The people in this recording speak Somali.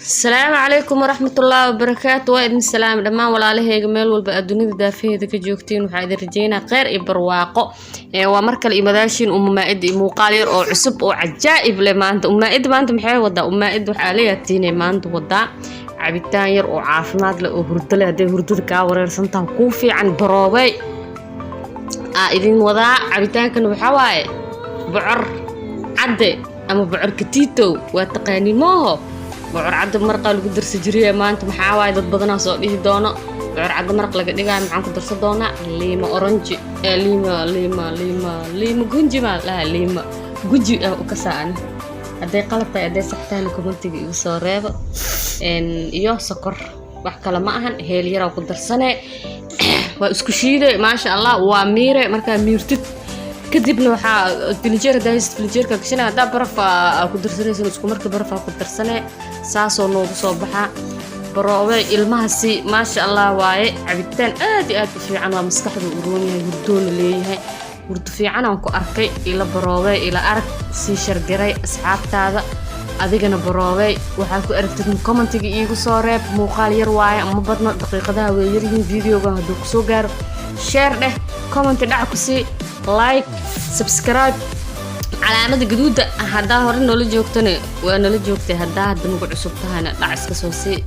السلام عليكم ورحمة الله وبركاته. وإذن السلام لما ولا له جمال والبأدوني دافيه ذيك جوكتين وحيد رجينا غير إبرواقو ومركل إمداشين مائد مقالير أو عصب أو عجائب لما أنت مائد ما أنت محي ودا مائد وحالية تيني ما أنت ودا عبيتان ير أو عافماد لأو هردلة دي هردود كاورير سنتان كوفي عن براوي إذن ودا عبيتان كانوا بحواي بعر عدي أما بعر كتيتو واتقاني موهو بعر عد مرق lagu darsi jiray maanta maxaa waay dad badan soo dhihi doono بعر عد مرق laga dhigay maxaan ku darsan doona liima orange liima gunji ma la liima gunji oo ka saan haday qalabta haday saxtaan commentiga igu soo reebo iyo sokor wax kale ma ahan heel yar oo ku darsanay waa isku shiiday ma sha Allah waa miire marka miirtid kadibna waxa filinjeer daayis filinjeerka kashina hada baraf ku darsanaysan isku marka baraf ku darsanay saaso noogu soo baxa baroowe ilmahaasi ma sha Allah waaye cabitaan aad iyo aad u fiican waa maskaxda u roon yahay hurdoon leeyahay hurdo fiican aan ku arkay ila baroowe ila arag si shardiray asxaabtaada adigana baroowe waxa ku aragtid commentiga iigu soo reeb muuqaal yar waaye ama badna daqiiqadaha way yar yihiin videoga haduu ku soo gaaro share dheh comment dhac ku sii like subscribe علامة جدودة هذا هوري نولي جوكتني وأنا لجوكتي هذا هذا مقعد سبتها أنا دعس كسوسي